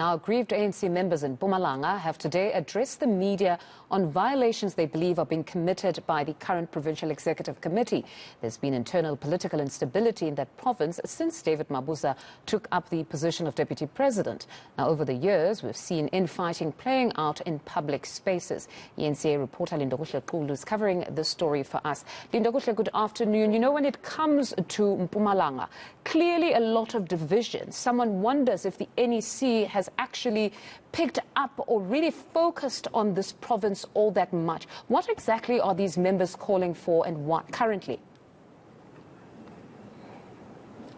Now, aggrieved ANC members in Mpumalanga have today addressed the media on violations they believe are being committed by the current Provincial Executive Committee. There's been internal political instability in that province since David Mabuza took up the position of Deputy President. Now, over the years, we've seen infighting playing out in public spaces. eNCA reporter Lindokuhle Xulu is covering this story for us. Lindokuhle, good afternoon. You know, when it comes to Mpumalanga, clearly a lot of division. Someone wonders if the NEC has actually picked up or really focused on this province all that much. What exactly are these members calling for and what currently?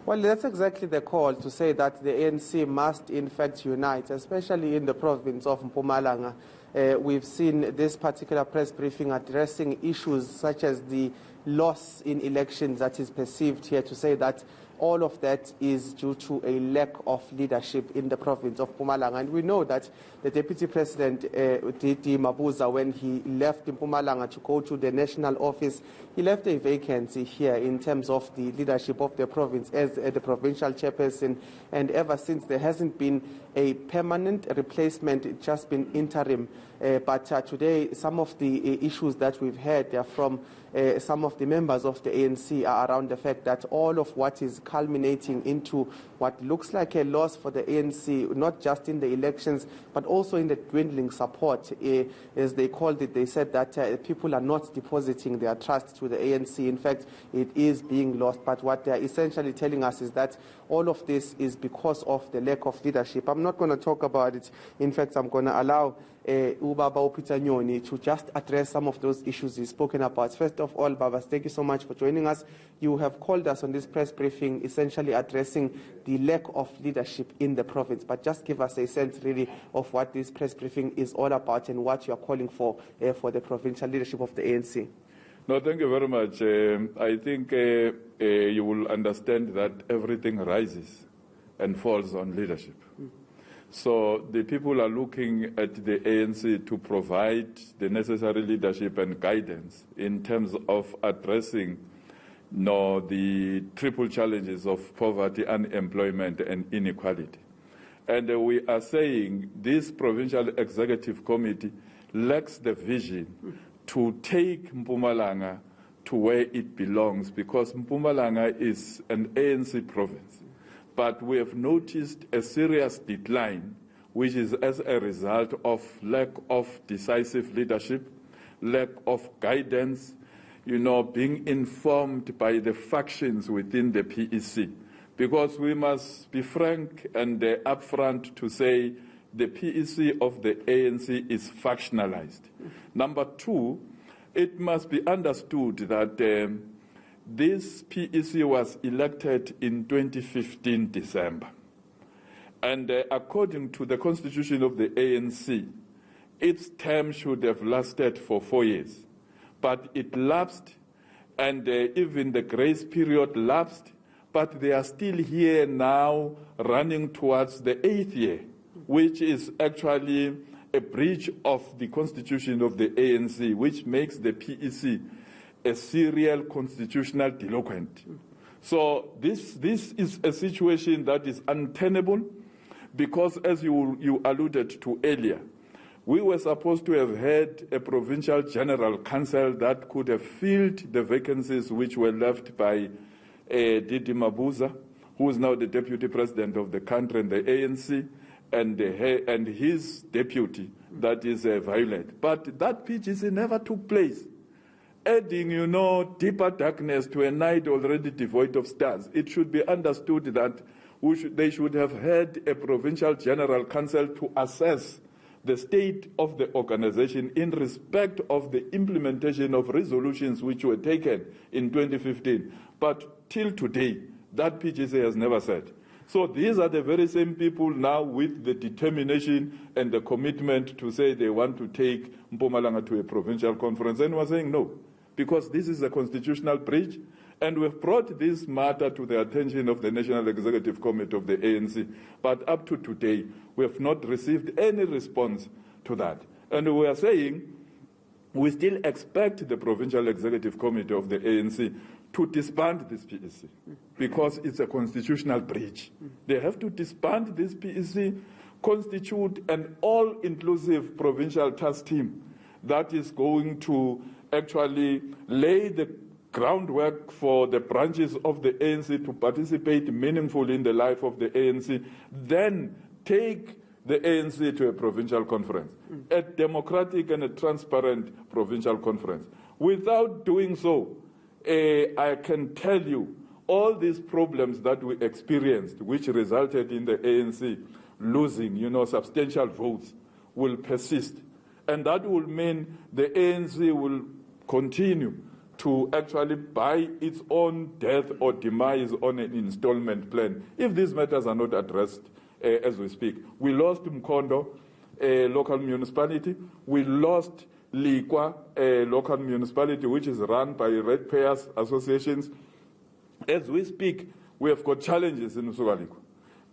Well, that's exactly the call, to say that the ANC must in fact unite, especially in the province of Mpumalanga. We've seen this particular press briefing addressing issues such as the loss in elections that is perceived here, to say that all of that is due to a lack of leadership in the province of Mpumalanga. And we know that the Deputy President, David Mabuza, when he left Mpumalanga to go to the national office, he left a vacancy here in terms of the leadership of the province as the provincial chairperson. And ever since, there hasn't been a permanent replacement, it's just been interim. But today, some of the issues that we've heard from some of the members of the ANC are around the fact that all of what is culminating into what looks like a loss for the ANC, not just in the elections, but also in the dwindling support, as they called it. They said that people are not depositing their trust to the ANC. In fact, it is being lost. But what they're essentially telling us is that all of this is because of the lack of leadership. I'm not going to talk about it. In fact, I'm going to allow Ubaba Peter Nyoni to just address some of those issues he's spoken about. First of all, Babas, thank you so much for joining us. You have called us on this press briefing essentially addressing the lack of leadership in the province. But just give us a sense really of what this press briefing is all about and what you are calling for the provincial leadership of the ANC. No, thank you very much. I think you will understand that everything rises and falls on leadership. So the people are looking at the ANC to provide the necessary leadership and guidance in terms of addressing the triple challenges of poverty, unemployment, and inequality. And we are saying this Provincial Executive Committee lacks the vision to take Mpumalanga to where it belongs, because Mpumalanga is an ANC province. But we have noticed a serious decline, which is as a result of lack of decisive leadership, lack of guidance, being informed by the factions within the PEC. Because we must be frank and upfront to say the PEC of the ANC is factionalized. Number two, it must be understood that this PEC was elected in 2015 December. And according to the constitution of the ANC, its term should have lasted for 4 years. But it lapsed, and even the grace period lapsed, but they are still here now running towards the 8th year, which is actually a breach of the constitution of the ANC, which makes the PEC a serial constitutional delinquent. So this is a situation that is untenable, because as you alluded to earlier, we were supposed to have had a provincial general council that could have filled the vacancies which were left by David Mabuza, who is now the deputy president of the country and the ANC, and his deputy, that is Violet. But that PGC never took place, adding, deeper darkness to a night already devoid of stars. It should be understood that they should have had a provincial general council to assess the state of the organization in respect of the implementation of resolutions which were taken in 2015. But till today, that PGC has never said. So these are the very same people now with the determination and the commitment to say they want to take Mpumalanga to a provincial conference. And we're saying no, because this is a constitutional breach. And we've brought this matter to the attention of the National Executive Committee of the ANC. But up to today, we have not received any response to that. And we are saying we still expect the Provincial Executive Committee of the ANC to disband this PEC, because it's a constitutional breach. They have to disband this PEC, constitute an all-inclusive provincial task team that is going to actually lay the groundwork for the branches of the ANC to participate meaningfully in the life of the ANC, then take the ANC to a provincial conference, a democratic and a transparent provincial conference. Without doing so, I can tell you all these problems that we experienced, which resulted in the ANC losing, substantial votes, will persist. And that will mean the ANC will continue to actually buy its own death or demise on an installment plan if these matters are not addressed as we speak. We lost Mkondo, a local municipality. We lost Likwa, a local municipality which is run by ratepayers associations. As we speak, we have got challenges in Msugalikwa.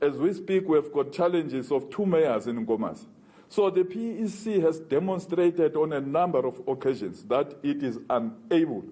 As we speak, we have got challenges of 2 mayors in Nkomazi. So the PEC has demonstrated on a number of occasions that it is unable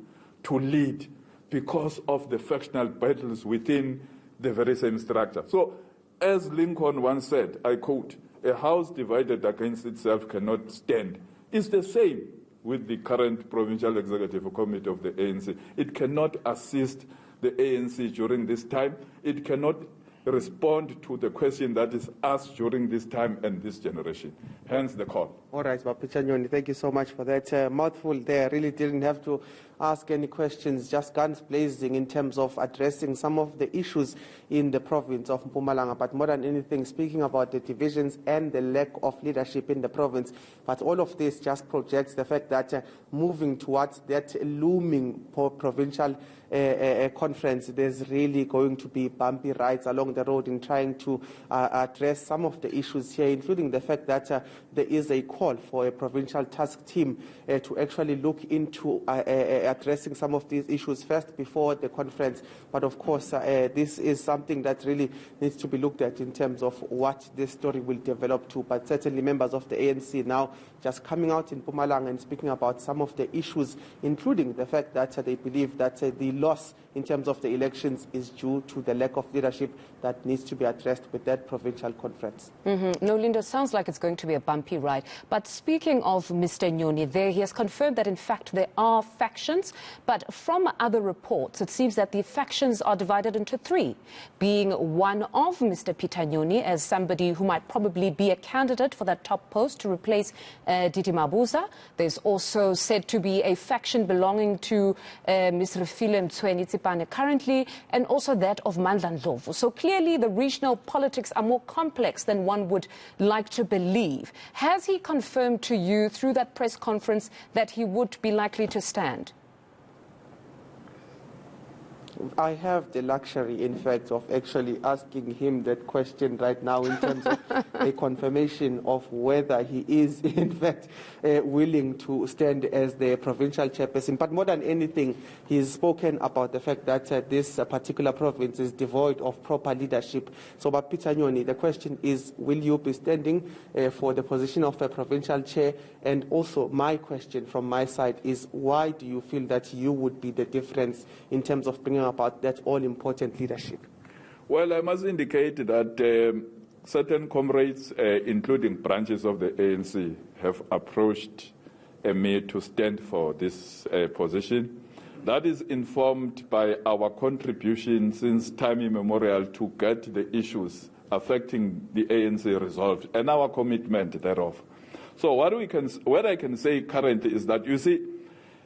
to lead because of the factional battles within the very same structure. So as Lincoln once said, I quote, "A house divided against itself cannot stand." It's the same with the current Provincial Executive Committee of the ANC. It cannot assist the ANC during this time. It cannot respond to the question that is asked during this time and this generation. Hence the call. All right, Picha Nyoni, thank you so much for that mouthful there. I really didn't have to ask any questions, just guns blazing in terms of addressing some of the issues in the province of Mpumalanga, but more than anything, speaking about the divisions and the lack of leadership in the province. But all of this just projects the fact that moving towards that looming provincial conference, there's really going to be bumpy rides along the road in trying to address some of the issues here, including the fact that there is a call for a provincial task team to actually look into addressing some of these issues first before the conference. But of course, this is something that really needs to be looked at in terms of what this story will develop to. But certainly members of the ANC now just coming out in Mpumalanga and speaking about some of the issues, including the fact that they believe that the loss in terms of the elections is due to the lack of leadership that needs to be addressed with that provincial conference. No, Linda, sounds like it's going to be a bumpy ride. But speaking of Mr. Nyoni there, he has confirmed that in fact there are factions, but from other reports it seems that the factions are divided into 3, being one of Mr. Peter Nyoni as somebody who might probably be a candidate for that top post to replace David Mabuza. There's also said to be a faction belonging to Ms. Refile Mtsweni currently, and also that of Mandla Ndlovu. So clearly the regional politics are more complex than one would like to believe. Has he confirmed to you through that press conference that he would be likely to stand? I have the luxury, in fact, of actually asking him that question right now in terms of a confirmation of whether he is, in fact, willing to stand as the provincial chairperson. But more than anything, he's spoken about the fact that this particular province is devoid of proper leadership. So, but Peter Nyoni, the question is, will you be standing for the position of a provincial chair? And also, my question from my side is, why do you feel that you would be the difference in terms of bringing about that all-important leadership? Well, I must indicate that certain comrades, including branches of the ANC, have approached me to stand for this position. That is informed by our contribution since time immemorial to get the issues affecting the ANC resolved and our commitment thereof. So what I can say currently is that, you see,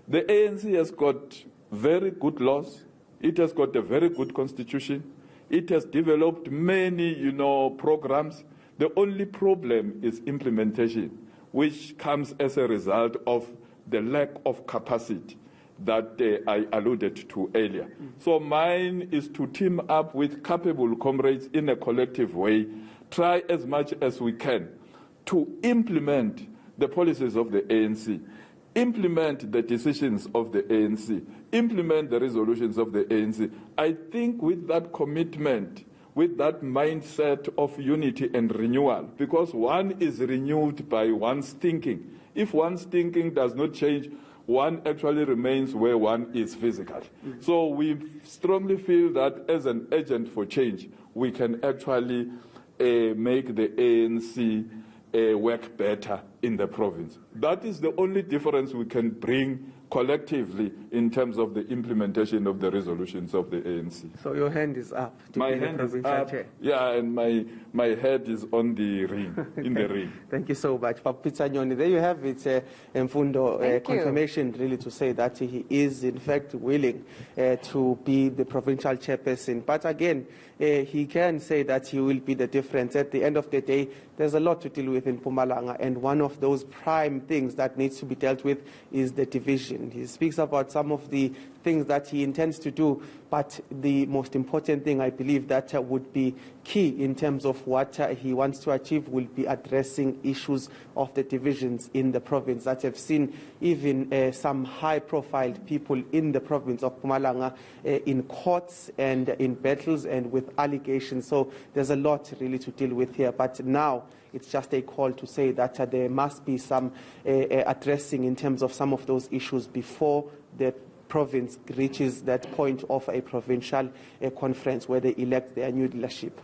the ANC has got very good laws. It has got a very good constitution. It has developed many, programs. The only problem is implementation, which comes as a result of the lack of capacity that I alluded to earlier. So mine is to team up with capable comrades in a collective way, try as much as we can to implement the policies of the ANC, implement the decisions of the ANC, implement the resolutions of the ANC. I think with that commitment, with that mindset of unity and renewal, because one is renewed by one's thinking. If one's thinking does not change, one actually remains where one is physically. So we strongly feel that as an agent for change, we can actually make the ANC work better in the province. That is the only difference we can bring collectively in terms of the implementation of the resolutions of the ANC. So your hand is up to My be the hand is provincial up, chair. yeah, and my head is on the ring, in the ring. Thank you so much. Papita Nyoni, there you have it, Mfundo, confirmation really to say that he is in fact willing to be the provincial chairperson. But again, he can say that he will be the difference. At the end of the day, there's a lot to deal with in Mpumalanga, and one of those prime things that needs to be dealt with is the division. He speaks about some of the things that he intends to do, but the most important thing I believe that would be key in terms of what he wants to achieve will be addressing issues of the divisions in the province that have seen even some high-profile people in the province of Mpumalanga in courts and in battles and with allegations. So there's a lot really to deal with here. But now it's just a call to say that there must be some addressing in terms of some of those issues before the province reaches that point of a provincial conference where they elect their new leadership.